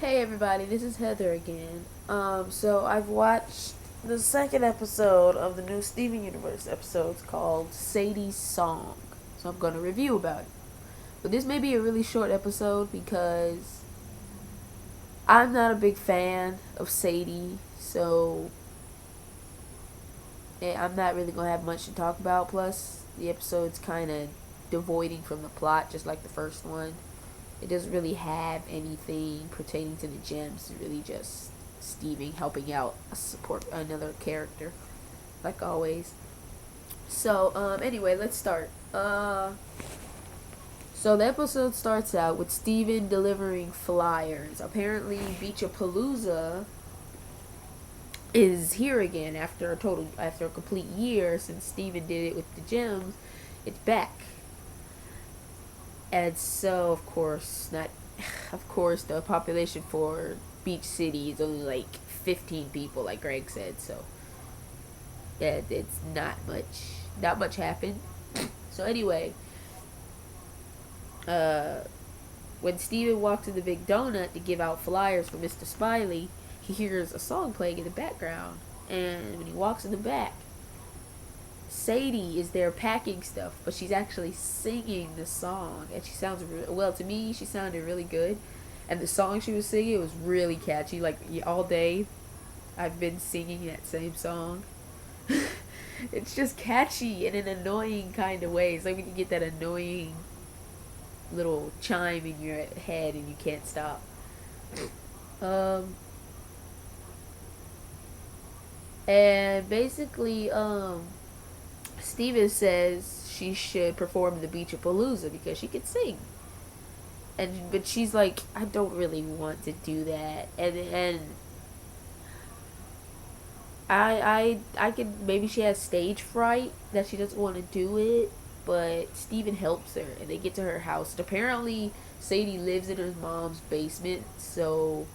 Hey everybody, this is Heather again. So I've watched the second episode of the new Steven Universe episodes called Sadies Song. So I'm gonna review about it. But this may be a really short episode because I'm not a big fan of Sadie, so I'm not really gonna have much to talk about. Plus, the episode's kind of devoiding from the plot, just like the first one. It doesn't really have anything pertaining to the gems. It's really just Steven helping out a support another character, like always. So anyway, let's start. So the episode starts out with Steven delivering flyers. Apparently, Beach of Palooza is here again after a complete year since Steven did it with the gems. It's back. And so, of course, the population for Beach City is only like 15 people, like Greg said. So, yeah, it's not much happened. So anyway, uh, when Steven walks in the Big Donut to give out flyers for Mr. Smiley, he hears a song playing in the background. And when he walks in the back, Sadie is there packing stuff, but she's actually singing the song, and she sounds well to me. She sounded really good, and the song she was singing was really catchy. Like all day, I've been singing that same song. It's just catchy in an annoying kind of way. It's like when you get that annoying little chime in your head and you can't stop. Um, and basically, Steven says she should perform the Beach of Palooza because she could sing. But she's like, I don't really want to do that. And I could maybe she has stage fright that she doesn't want to do it, but Steven helps her and they get to her house. And apparently Sadie lives in her mom's basement, so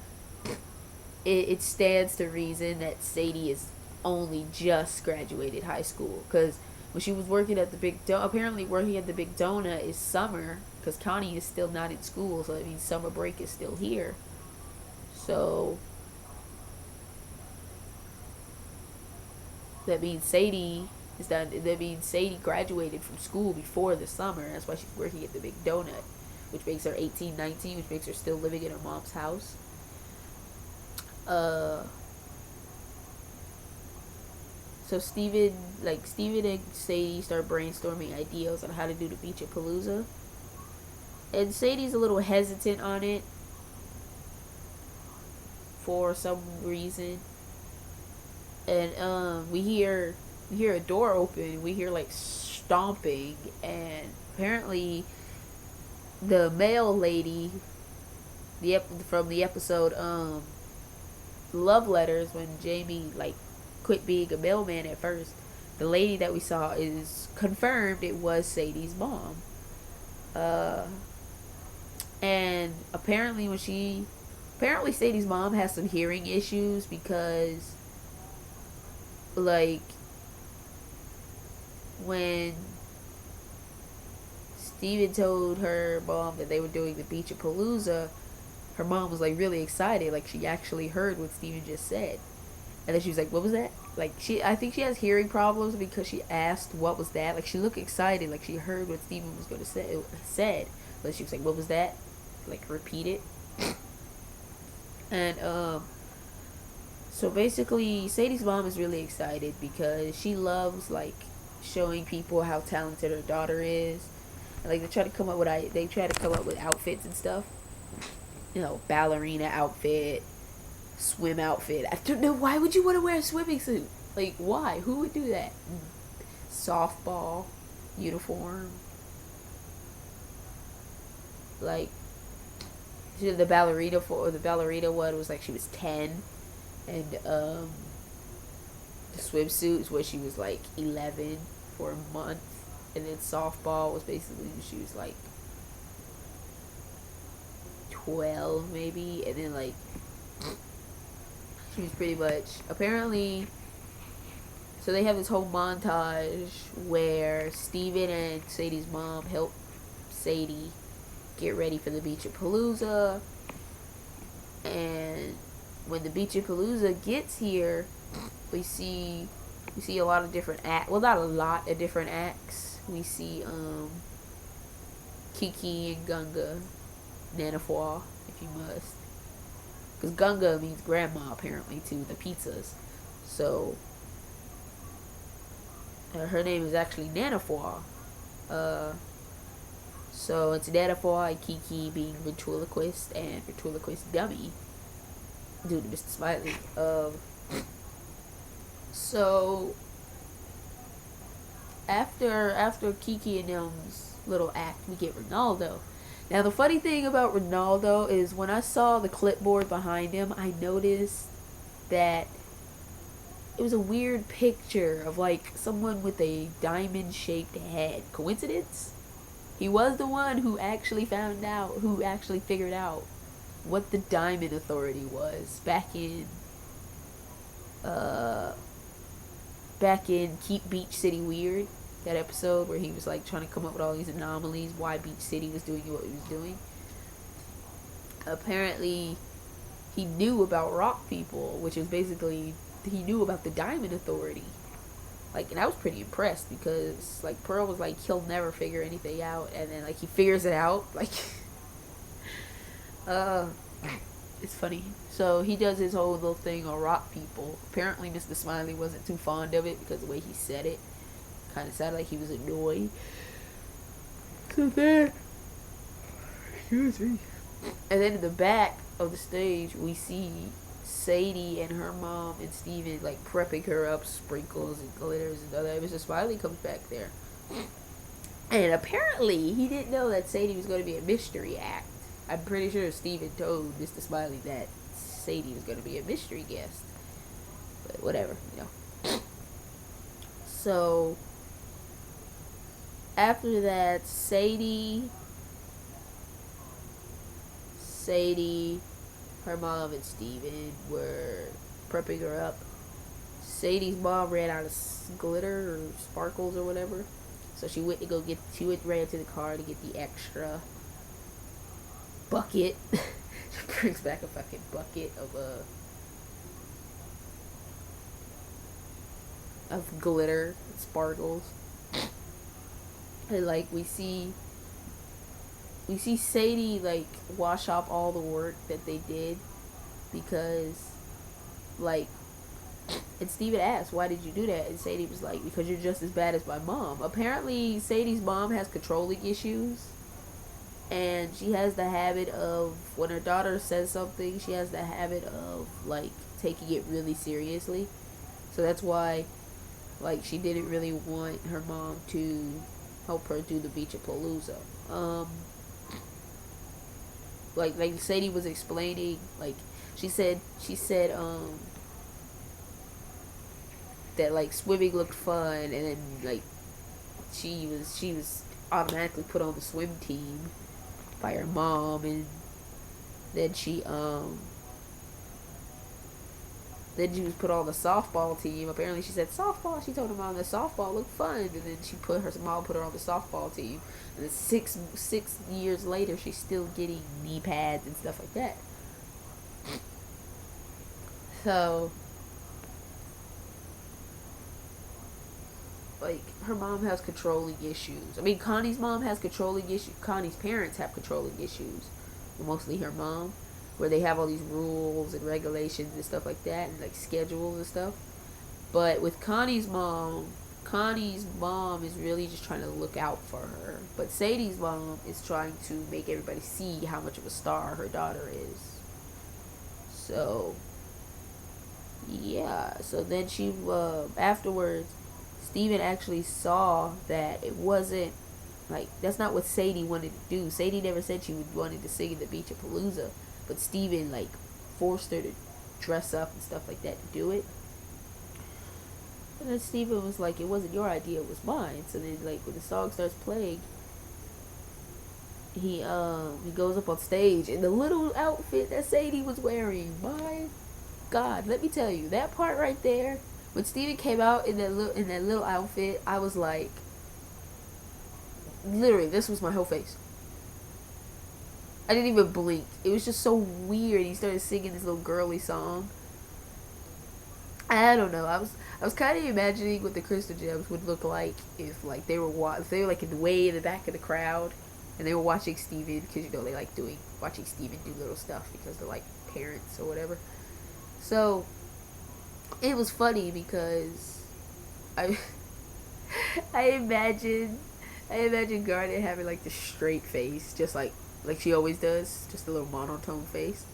it stands to reason that Sadie is only just graduated high school because when she was working at the apparently working at the Big Donut is summer because Connie is still not in school, so that means summer break is still here. So that means that means Sadie graduated from school before the summer. That's why she's working at the Big Donut, which makes her 18, 19, which makes her still living in her mom's house. Uh, So Steven and Sadie start brainstorming ideas on how to do the Beach at Palooza. And Sadie's a little hesitant on it for some reason. And we hear a door open, we hear like stomping, and apparently the mail lady from the episode Love Letters, when Jamie like quit being a mailman at first, the lady that we saw is confirmed it was Sadie's mom. Uh, and apparently Sadie's mom has some hearing issues because, like, when Steven told her mom that they were doing the Beach of Palooza, her mom was like really excited, like she actually heard what Steven just said. And then she was like, "What was that?" Like I think she has hearing problems because she asked, "What was that?" Like she looked excited, like she heard what Steven was going to say said, but she was like, "What was that?" Like repeat it. And so basically, Sadie's mom is really excited because she loves like showing people how talented her daughter is. And, like they try to come up with outfits and stuff. You know, ballerina outfit, swim outfit. I don't know, why would you want to wear a swimming suit? Like, why? Who would do that? Softball uniform. Like, the ballerina one was like she was 10, and the swimsuit is where she was like 11 for a month, and then softball was basically when she was like 12 maybe, and then like she was pretty much apparently. So they have this whole montage where Steven and Sadie's mom help Sadie get ready for the Beach of Palooza. And when the Beach of Palooza gets here, we see a lot of different acts. Well, not a lot of different acts. We see Kiki and Gunga, Nanafua, if you must, because Gunga means grandma apparently to the pizzas. So her name is actually Nanafua. So it's Nanafua and Kiki being ventriloquist and ventriloquist dummy due to Mr. Smiley. So after Kiki and them's little act, we get Ronaldo. Now the funny thing about Ronaldo is when I saw the clipboard behind him, I noticed that it was a weird picture of like someone with a diamond shaped head. Coincidence? He was the one who actually figured out what the Diamond Authority was back in Keep Beach City Weird, that episode where he was like trying to come up with all these anomalies, why Beach City was doing what it was doing. Apparently he knew about rock people, which is basically, he knew about the Diamond Authority. Like, and I was pretty impressed because like Pearl was like, he'll never figure anything out, and then like he figures it out. Like it's funny. So he does his whole little thing on rock people. Apparently Mr. Smiley wasn't too fond of it because the way he said it kind of sounded like he was annoyed. So then, excuse me. And then in the back of the stage, we see Sadie and her mom and Steven like prepping her up, sprinkles and glitters and all that. Mr. Smiley comes back there. And apparently he didn't know that Sadie was going to be a mystery act. I'm pretty sure Steven told Mr. Smiley that Sadie was going to be a mystery guest. But whatever, you know. So after that, Sadie, her mom and Steven were prepping her up. Sadie's mom ran out of glitter or sparkles or whatever. So she ran to the car to get the extra bucket. She brings back a fucking bucket of glitter and sparkles. And like we see Sadie like wash off all the work that they did, because like, and Steven asked, why did you do that? And Sadie was like, because you're just as bad as my mom. Apparently Sadie's mom has controlling issues, and she has the habit of, when her daughter says something, she has the habit of like taking it really seriously. So that's why like she didn't really want her mom to help her do the Beach of Palooza. Like Sadie was explaining, like she said that like swimming looked fun, and then like she was automatically put on the swim team by her mom, and then she was put on the softball team. Apparently she said softball. She told her mom that softball looked fun, and then her mom put her on the softball team. And then six years later, she's still getting knee pads and stuff like that. So, like, her mom has controlling issues. I mean, Connie's mom has controlling issues. Connie's parents have controlling issues. Mostly her mom, where they have all these rules and regulations and stuff like that, and like schedules and stuff. But with Connie's mom is really just trying to look out for her. But Sadie's mom is trying to make everybody see how much of a star her daughter is. So, yeah. So then she, afterwards, Steven actually saw that it wasn't, like, that's not what Sadie wanted to do. Sadie never said she wanted to sing at the Beach of Palooza. But Steven, like, forced her to dress up and stuff like that to do it. And then Steven was like, it wasn't your idea, it was mine. So then, like, when the song starts playing, he goes up on stage in the little outfit that Sadie was wearing. My God, let me tell you, that part right there, when Steven came out in that little outfit, I was like, literally, this was my whole face. I didn't even blink. It was just so weird. He started singing this little girly song. I don't know. I was kind of imagining what the Crystal Gems would look like if like if they were like way in the back of the crowd, and they were watching Steven, because you know they like watching Steven do little stuff because they're like parents or whatever. So it was funny because I I imagine Garnet having like the straight face, just like she always does, just a little monotone face.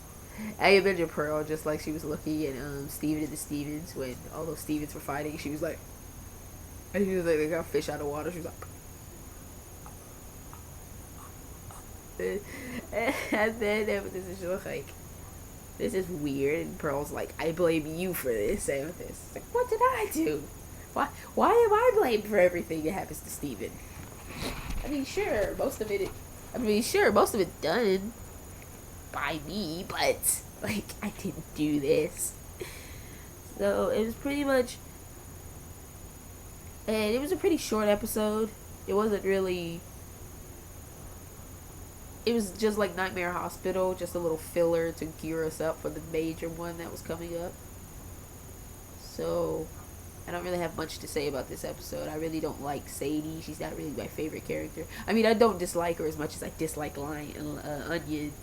I imagine Pearl just like she was looking at Steven and the Stevens when all those Stevens were fighting. She was like, and she was like, they got fish out of water. She was like, and then this is just like, this is weird. And Pearl's like, I blame you for this. And this, it's like, what did I do? Why am I blamed for everything that happens to Steven? I mean, sure, most of it done by me, but like I didn't do this. So it was pretty much, and it was a pretty short episode. It wasn't really. It was just like Nightmare Hospital, just a little filler to gear us up for the major one that was coming up. So I don't really have much to say about this episode. I really don't like Sadie. She's not really my favorite character. I mean, I don't dislike her as much as I dislike Onion.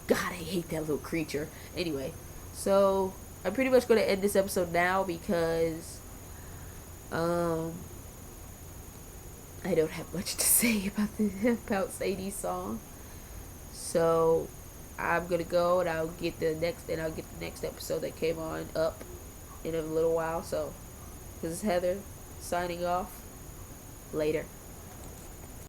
God, I hate that little creature. Anyway, so I'm pretty much going to end this episode now because I don't have much to say about Sadies Song. So I'm gonna go and I'll get the next episode that came on up in a little while. So this is Heather signing off. Later.